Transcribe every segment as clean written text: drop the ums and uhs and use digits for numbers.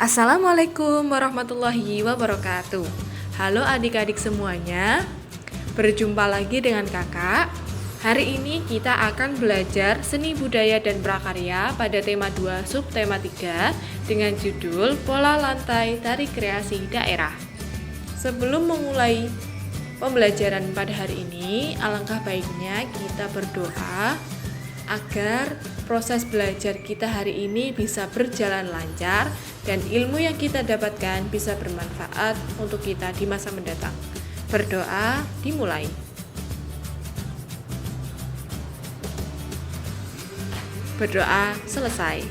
Assalamualaikum warahmatullahi wabarakatuh. Halo adik-adik semuanya, berjumpa lagi dengan kakak. Hari ini kita akan belajar seni budaya dan prakarya pada tema 2 subtema 3 dengan judul Pola Lantai Tari Kreasi Daerah. Sebelum memulai pembelajaran pada hari ini, alangkah baiknya kita berdoa agar proses belajar kita hari ini bisa berjalan lancar dan ilmu yang kita dapatkan bisa bermanfaat untuk kita di masa mendatang. Berdoa dimulai. Berdoa selesai.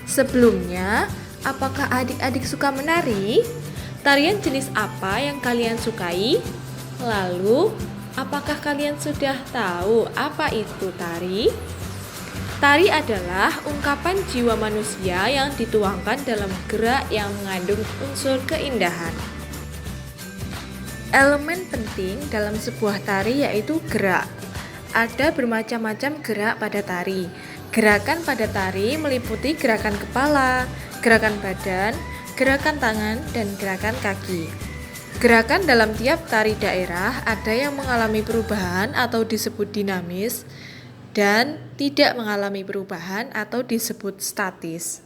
Sebelumnya, apakah adik-adik suka menari? Tarian jenis apa yang kalian sukai? Lalu, apakah kalian sudah tahu apa itu tari? Tari adalah ungkapan jiwa manusia yang dituangkan dalam gerak yang mengandung unsur keindahan. Elemen penting dalam sebuah tari yaitu gerak. Ada bermacam-macam gerak pada tari. Gerakan pada tari meliputi gerakan kepala, gerakan badan, gerakan tangan, dan gerakan kaki. Gerakan dalam tiap tari daerah ada yang mengalami perubahan atau disebut dinamis dan tidak mengalami perubahan atau disebut statis.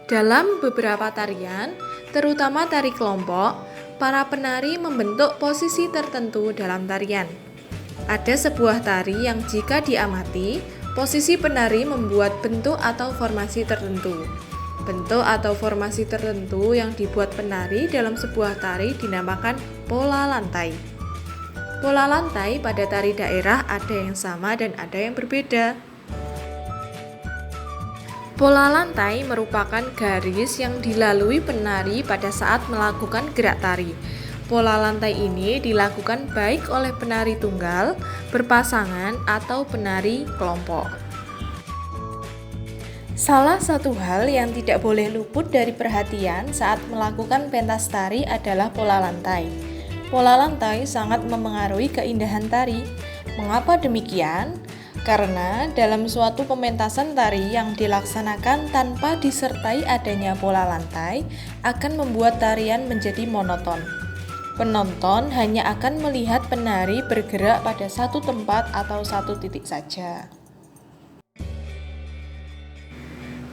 Dalam beberapa tarian, terutama tari kelompok, para penari membentuk posisi tertentu dalam tarian. Ada sebuah tari yang jika diamati, posisi penari membuat bentuk atau formasi tertentu. Bentuk atau formasi tertentu yang dibuat penari dalam sebuah tari dinamakan pola lantai. Pola lantai pada tari daerah ada yang sama dan ada yang berbeda. Pola lantai merupakan garis yang dilalui penari pada saat melakukan gerak tari. Pola lantai ini dilakukan baik oleh penari tunggal, berpasangan, atau penari kelompok. Salah satu hal yang tidak boleh luput dari perhatian saat melakukan pentas tari adalah pola lantai. Pola lantai sangat memengaruhi keindahan tari. Mengapa demikian? Karena dalam suatu pementasan tari yang dilaksanakan tanpa disertai adanya pola lantai akan membuat tarian menjadi monoton. Penonton hanya akan melihat penari bergerak pada satu tempat atau satu titik saja.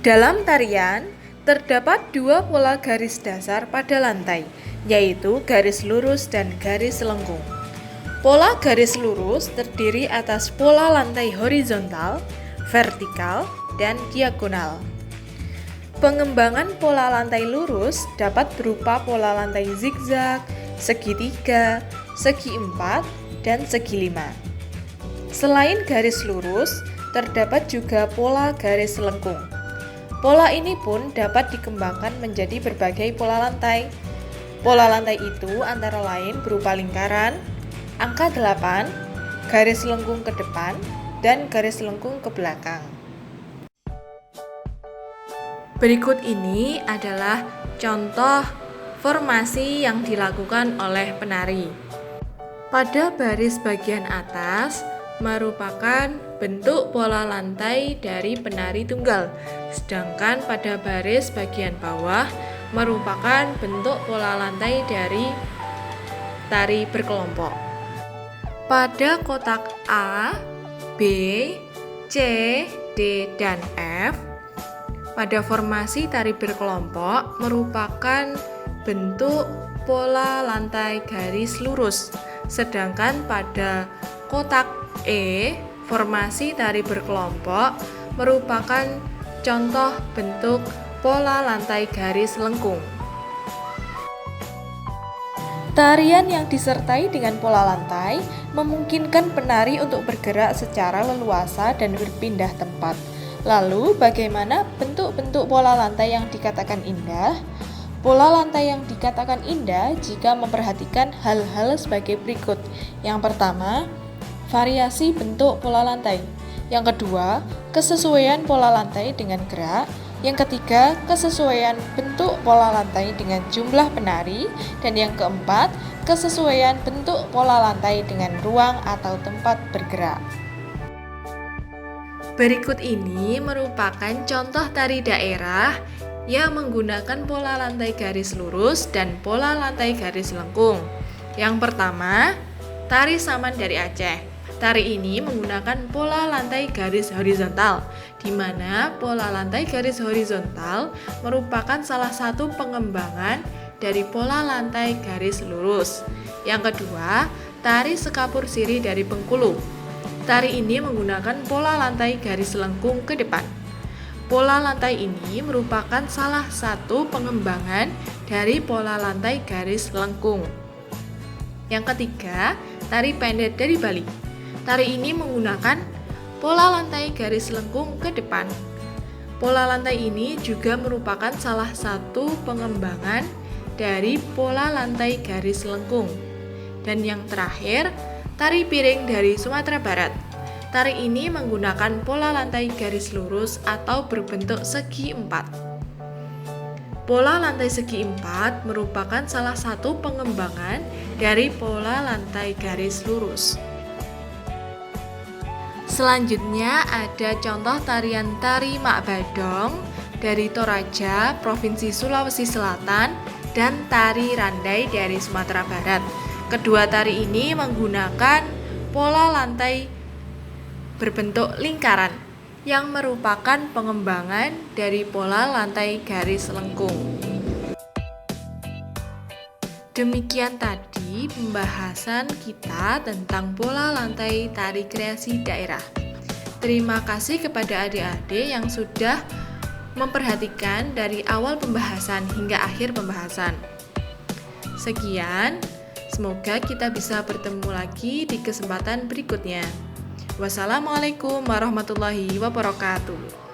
Dalam tarian, terdapat dua pola garis dasar pada lantai, yaitu garis lurus dan garis lengkung. Pola garis lurus terdiri atas pola lantai horizontal, vertikal, dan diagonal. Pengembangan pola lantai lurus dapat berupa pola lantai zigzag, segitiga, segi empat, dan segi lima. Selain garis lurus, terdapat juga pola garis lengkung. Pola ini pun dapat dikembangkan menjadi berbagai pola lantai. Pola lantai itu antara lain berupa lingkaran, angka 8, garis lengkung ke depan, dan garis lengkung ke belakang. Berikut ini adalah contoh formasi yang dilakukan oleh penari. Pada baris bagian atas merupakan bentuk pola lantai dari penari tunggal, sedangkan pada baris bagian bawah merupakan bentuk pola lantai dari tari berkelompok. Pada kotak A, B, C, D, dan F, pada formasi tari berkelompok merupakan bentuk pola lantai garis lurus, sedangkan pada kotak E, formasi tari berkelompok merupakan contoh bentuk pola lantai garis lengkung. Tarian yang disertai dengan pola lantai memungkinkan penari untuk bergerak secara leluasa dan berpindah tempat. Lalu, bagaimana bentuk-bentuk pola lantai yang dikatakan indah? Pola lantai yang dikatakan indah jika memperhatikan hal-hal sebagai berikut. Yang pertama, variasi bentuk pola lantai. Yang kedua, kesesuaian pola lantai dengan gerak. Yang ketiga, kesesuaian bentuk pola lantai dengan jumlah penari. Dan yang keempat, kesesuaian bentuk pola lantai dengan ruang atau tempat bergerak. Berikut ini merupakan contoh tari daerah yang menggunakan pola lantai garis lurus dan pola lantai garis lengkung. Yang pertama, tari saman dari Aceh. Tari ini menggunakan pola lantai garis horizontal, di mana pola lantai garis horizontal merupakan salah satu pengembangan dari pola lantai garis lurus. Yang kedua, tari sekapur sirih dari Bengkulu. Tari ini menggunakan pola lantai garis lengkung ke depan. Pola lantai ini merupakan salah satu pengembangan dari pola lantai garis lengkung. Yang ketiga, tari pendek dari Bali. Tari ini menggunakan pola lantai garis lengkung ke depan. Pola lantai ini juga merupakan salah satu pengembangan dari pola lantai garis lengkung. Dan yang terakhir, tari piring dari Sumatera Barat. Tari ini menggunakan pola lantai garis lurus atau berbentuk segi empat. Pola lantai segi empat merupakan salah satu pengembangan dari pola lantai garis lurus. Selanjutnya ada contoh tarian tari Mak Badong dari Toraja, Provinsi Sulawesi Selatan, dan tari Randai dari Sumatera Barat. Kedua tari ini menggunakan pola lantai berbentuk lingkaran yang merupakan pengembangan dari pola lantai garis lengkung. Demikian tadi pembahasan kita tentang pola lantai tari kreasi daerah. Terima kasih kepada adik-adik yang sudah memperhatikan dari awal pembahasan hingga akhir pembahasan. Sekian. Semoga kita bisa bertemu lagi di kesempatan berikutnya. Wassalamualaikum warahmatullahi wabarakatuh.